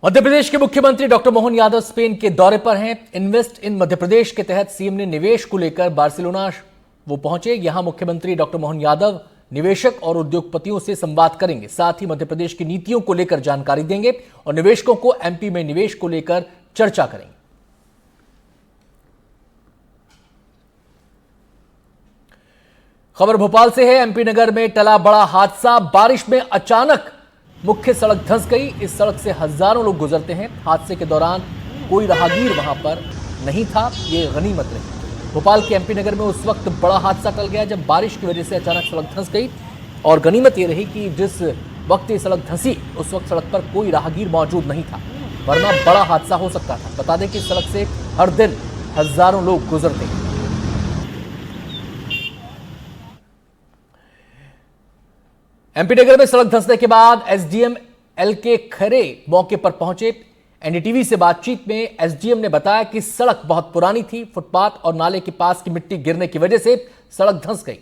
मध्य प्रदेश के मुख्यमंत्री doctor Mohan Yadav Spain के दौरे पर हैं। इन्वेस्ट इन मध्य प्रदेश के तहत सीएम ने निवेश को लेकर बार्सिलोना वो पहुंचे। यहां मुख्यमंत्री डॉक्टर मोहन यादव निवेशक और उद्योगपतियों से संवाद करेंगे। साथ ही मध्य प्रदेश की नीतियों को लेकर जानकारी देंगे और निवेशकों को एमपी में निवेश को लेकर चर्चा करेंगे। खबर भोपाल से है। एमपी नगर में टला बड़ा हादसा। बारिश में अचानक मुख्य सड़क धंस गई। इस सड़क से हजारों लोग गुजरते हैं। हादसे के दौरान कोई राहगीर वहां पर नहीं था, ये गनीमत रही। भोपाल के एमपी नगर में उस वक्त बड़ा हादसा टल गया जब बारिश की वजह से अचानक सड़क धंस गई और गनीमत ये रही कि जिस वक्त ये सड़क धंसी उस वक्त सड़क पर कोई राहगीर मौजूद नहीं था, वरना बड़ा हादसा हो सकता था। बता दें कि इस सड़क से हर दिन हजारों लोग गुजरते हैं। एमपी नगर में सड़क धंसने के बाद एसडीएम एलके खरे मौके पर पहुंचे। एनडीटीवी से बातचीत में एसडीएम ने बताया कि सड़क बहुत पुरानी थी। फुटपाथ और नाले के पास की मिट्टी गिरने की वजह से सड़क धंस गई।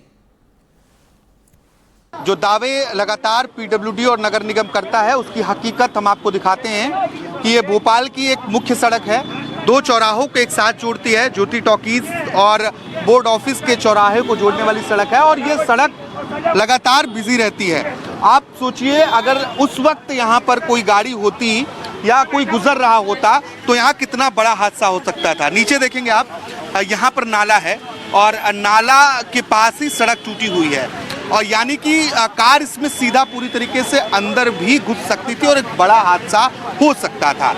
जो दावे लगातार पीडब्ल्यूडी और नगर निगम करता है उसकी हकीकत हम आपको दिखाते हैं कि ये भोपाल की एक मुख्य सड़क है। दो चौराहों को एक साथ जोड़ती है। ज्योति टॉकीज और बोर्ड ऑफिस के चौराहे को जोड़ने वाली सड़क है और ये सड़क लगातार बिजी रहती है। आप सोचिए, अगर उस वक्त यहाँ पर कोई गाड़ी होती या कोई गुजर रहा होता तो यहाँ कितना बड़ा हादसा हो सकता था। नीचे देखेंगे आप, यहाँ पर नाला है और नाला के पास ही सड़क टूटी हुई है और यानी कि कार इसमें सीधा पूरी तरीके से अंदर भी घुस सकती थी और एक बड़ा हादसा हो सकता था।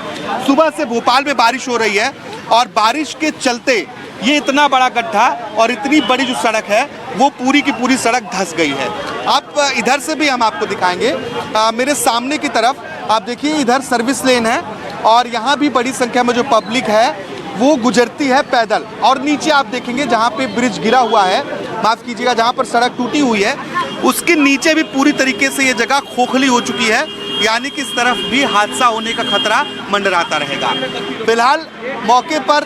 सुबह से भोपाल में बारिश हो रही है और बारिश के चलते ये इतना बड़ा गड्ढा और इतनी बड़ी जो सड़क है वो पूरी की पूरी सड़क धंस गई है। आप इधर से भी हम आपको दिखाएंगे। मेरे सामने की तरफ आप देखिए, इधर सर्विस लेन है और यहाँ भी बड़ी संख्या में जो पब्लिक है वो गुजरती है पैदल। और नीचे आप देखेंगे जहाँ पे ब्रिज गिरा हुआ है, माफ कीजिएगा, जहाँ पर सड़क टूटी हुई है उसके नीचे भी पूरी तरीके से ये जगह खोखली हो चुकी है, यानी कि इस तरफ भी हादसा होने का खतरा मंडराता रहेगा। फिलहाल मौके पर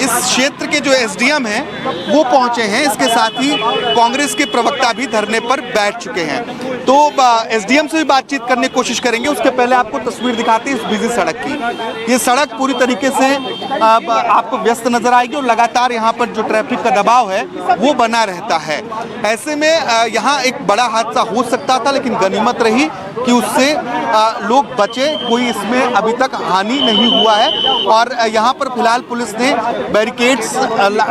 इस क्षेत्र के जो एसडीएम हैं वो पहुंचे हैं। इसके साथ ही कांग्रेस के प्रवक्ता भी धरने पर बैठ चुके हैं। तो एसडीएम से भी बातचीत करने की कोशिश करेंगे। उसके पहले आपको तस्वीर दिखाते हैं इस बिजी सड़क की। ये सड़क पूरी तरीके से आपको व्यस्त नजर आएगी और लगातार यहाँ पर जो ट्रैफिक का दबाव है वो बना रहता है। ऐसे में यहाँ एक बड़ा हादसा हो सकता था, लेकिन गनीमत रही कि उससे लोग बचे। कोई इसमें अभी तक हानि नहीं हुआ है और यहाँ पर फिलहाल पुलिस ने बैरिकेड्स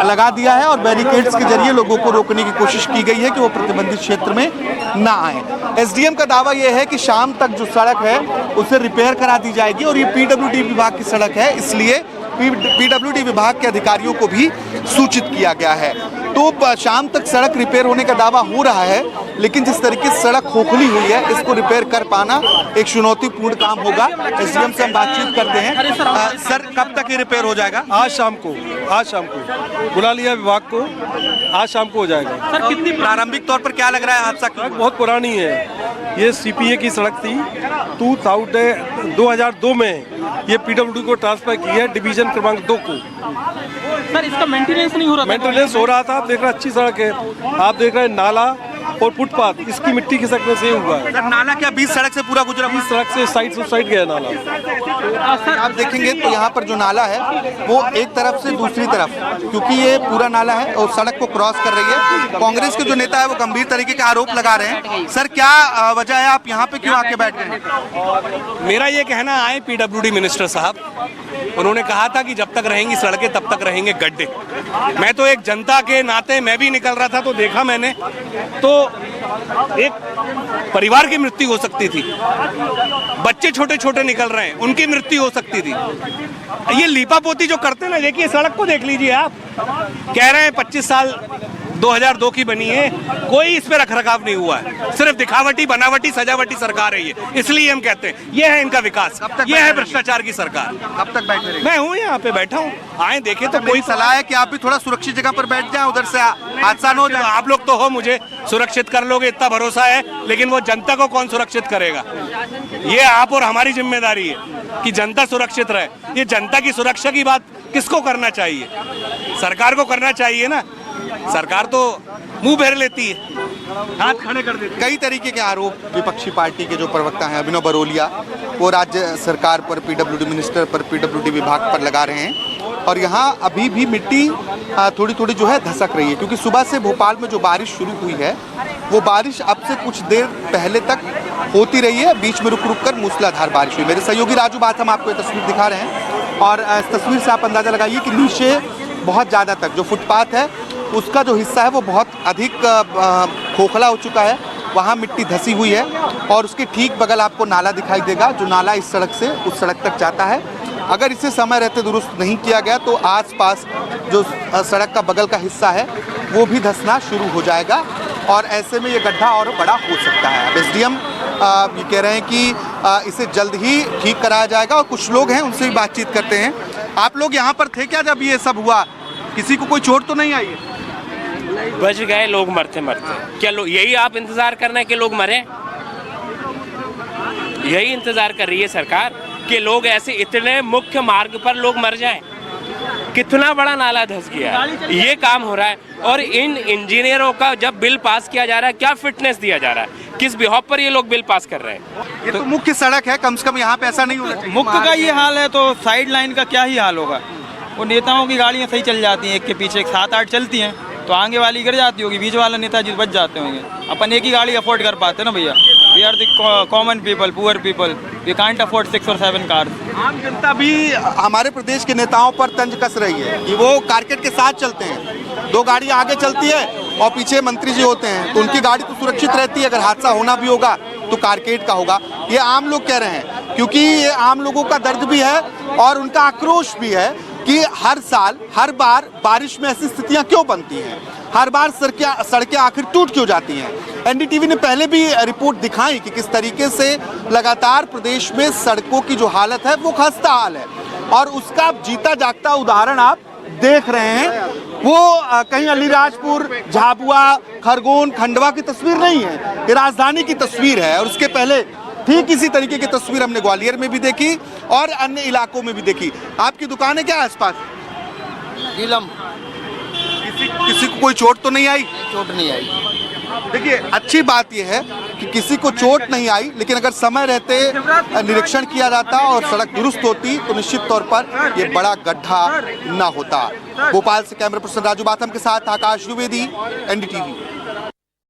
लगा दिया है और बैरिकेड्स के जरिए लोगों को रोकने की कोशिश की गई है कि वो प्रतिबंधित क्षेत्र में ना आए। एसडीएम का दावा यह है कि शाम तक जो सड़क है उसे रिपेयर करा दी जाएगी और ये पीडब्ल्यूडी विभाग की सड़क है, इसलिए पीडब्ल्यूडी विभाग के अधिकारियों को भी सूचित किया गया है। तो शाम तक सड़क रिपेयर होने का दावा हो रहा है, लेकिन जिस तरीके से सड़क खोखली हुई है इसको रिपेयर कर पाना एक चुनौतीपूर्ण काम होगा। एसडीएम से हम बातचीत करते हैं। सर, कब तक ये रिपेयर हो जाएगा? आज शाम को बुला लिया विभाग को, आज शाम को हो जाएगा। सर, कितनी प्रारंभिक तौर पर क्या लग रहा है हादसा? सड़क बहुत पुरानी है। ये सीपीए की सड़क थी। 2002 में ये पीडब्ल्यूडी को ट्रांसफर की है, डिवीजन क्रमांक 2 को। सर, इसका मेंटेनेंस नहीं हो रहा था? मेंटेनेंस हो रहा था। आप देख रहे हैं अच्छी सड़क है। आप देख रहे हैं नाला और फुटपाथ, इसकी मिट्टी खिसकने से हुआ है। सर, नाला क्या बीच सड़क से पूरा गुजरा? बीच सड़क से साइड से साइड गया नाला। सर, आप देखेंगे तो यहाँ पर जो नाला है वो एक तरफ से दूसरी तरफ, क्योंकि ये पूरा नाला है और सड़क को क्रॉस कर रही है। कांग्रेस के जो नेता है वो गंभीर तरीके के आरोप लगा रहे हैं। सर, क्या वजह है, आप यहाँ पे क्यों आके बैठ गए? मेरा ये कहना है, पीडब्ल्यूडी मिनिस्टर साहब, उन्होंने कहा था कि जब तक रहेंगी सड़कें तब तक रहेंगे गड्ढे। मैं तो एक जनता के नाते मैं भी निकल रहा था तो देखा मैंने, तो एक परिवार की मृत्यु हो सकती थी। बच्चे छोटे छोटे निकल रहे हैं, उनकी मृत्यु हो सकती थी। ये लीपापोती जो करते ना, देखिए सड़क को देख लीजिए आप। कह रहे हैं 25 साल 2002 की बनी है, कोई इस पे रखरखाव नहीं हुआ है। सिर्फ दिखावटी, बनावटी, सजावटी सरकार है ये। इसलिए हम कहते हैं ये है इनका विकास, ये है भ्रष्टाचार की सरकार। कब तक बैठे रहेंगे? मैं हूँ यहाँ पे बैठा हूँ, आए देखे तो कोई सलाह है कि आप भी थोड़ा सुरक्षित जगह पर बैठ जाएं, उधर से हादसा न हो जाए। आप लोग तो हो, मुझे सुरक्षित कर लोगे इतना भरोसा है, लेकिन वो जनता को कौन सुरक्षित करेगा? ये आप और हमारी जिम्मेदारी है कि जनता सुरक्षित रहे। ये जनता की सुरक्षा की बात किसको करना चाहिए? सरकार को करना चाहिए ना। सरकार तो मुंह फेर लेती है, हाथ खड़े कर देती है। कई तरीके के आरोप विपक्षी पार्टी के जो प्रवक्ता हैं अभिनव बरोलिया, वो राज्य सरकार पर, पीडब्ल्यूडी मिनिस्टर पर, पीडब्ल्यूडी विभाग पर लगा रहे हैं। और यहाँ अभी भी मिट्टी थोड़ी थोड़ी जो है धसक रही है, क्योंकि सुबह से भोपाल में जो बारिश शुरू हुई है वो बारिश अब से कुछ देर पहले तक होती रही है, बीच में रुक रुक कर मूसलाधार बारिश हुई। मेरे सहयोगी राजू बात हम आपको ये तस्वीर दिखा रहे हैं और इस तस्वीर से आप अंदाज़ा लगाइए कि नीचे बहुत ज़्यादा तक जो फुटपाथ है उसका जो हिस्सा है वो बहुत अधिक खोखला हो चुका है, वहाँ मिट्टी धसी हुई है और उसके ठीक बगल आपको नाला दिखाई देगा, जो नाला इस सड़क से उस सड़क तक जाता है। अगर इसे समय रहते दुरुस्त नहीं किया गया तो आसपास जो सड़क का बगल का हिस्सा है वो भी धंसना शुरू हो जाएगा और ऐसे में ये गड्ढा और बड़ा हो सकता है। अब एसडीएम ये कह रहे हैं कि इसे जल्द ही ठीक कराया जाएगा और कुछ लोग हैं उनसे भी बातचीत करते हैं। आप लोग यहाँ पर थे क्या जब ये सब हुआ? किसी को कोई चोट तो नहीं आई? बच गए लोग मरते मरते। क्या लोग यही आप इंतजार कर रहे हैं कि लोग मरें? यही इंतजार कर रही है सरकार कि लोग ऐसे इतने मुख्य मार्ग पर लोग मर जाएं? कितना बड़ा नाला धंस गया है, ये काम हो रहा है। और इन इंजीनियरों का जब बिल पास किया जा रहा है, क्या फिटनेस दिया जा रहा है, किस बिहाफ पर ये लोग बिल पास कर रहे हैं? ये तो मुख्य सड़क है, कम से कम यहाँ पे ऐसा नहीं होना चाहिए। मुख्य का ये हाल है तो साइड लाइन का क्या ही हाल होगा। वो नेताओं की गाड़ियाँ सही चल जाती हैं, एक के पीछे एक 7-8 चलती हैं, तो आगे वाली गिर जाती होगी, बीच वाला नेताजी बच जाते होंगे। अपन एक ही गाड़ी अफोर्ड कर पाते ना भैया। We are the common people, poor people, we can't afford 6 और 7 कार्स। आम जनता भी हमारे प्रदेश के नेताओं पर तंज कस रही है कि वो कारकेट के साथ चलते हैं, 2 गाड़ी आगे चलती है और पीछे मंत्री जी होते हैं, तो उनकी गाड़ी तो सुरक्षित रहती है, अगर हादसा होना भी होगा तो कारकेट का होगा। ये आम लोग कह रहे हैं, क्योंकि ये आम लोगों का दर्द भी है और उनका आक्रोश भी है कि हर साल हर बार बारिश में ऐसी स्थितियां क्यों बनती हैं, हर बार सड़कें आखिर टूट क्यों जाती हैं। एनडीटीवी ने पहले भी रिपोर्ट दिखाई कि किस तरीके से लगातार प्रदेश में सड़कों की जो हालत है वो खस्ता हाल है और उसका जीता जागता उदाहरण आप देख रहे हैं। वो कहीं अलीराजपुर, झाबुआ, खरगोन, खंडवा की तस्वीर नहीं है, ये राजधानी की तस्वीर है। और उसके पहले ठीक इसी तरीके की तस्वीर हमने ग्वालियर में भी देखी और अन्य इलाकों में भी देखी। आपकी दुकान है क्या आसपास? किसी को कोई चोट तो नहीं आई? चोट नहीं आई। देखिए, अच्छी बात यह है कि किसी को चोट नहीं आई, लेकिन अगर समय रहते निरीक्षण किया जाता और सड़क दुरुस्त होती तो निश्चित तौर पर ये बड़ा गड्ढा न होता। भोपाल से कैमरा पर्सन राजू बाथम के साथ आकाश द्विवेदी, एनडीटीवी।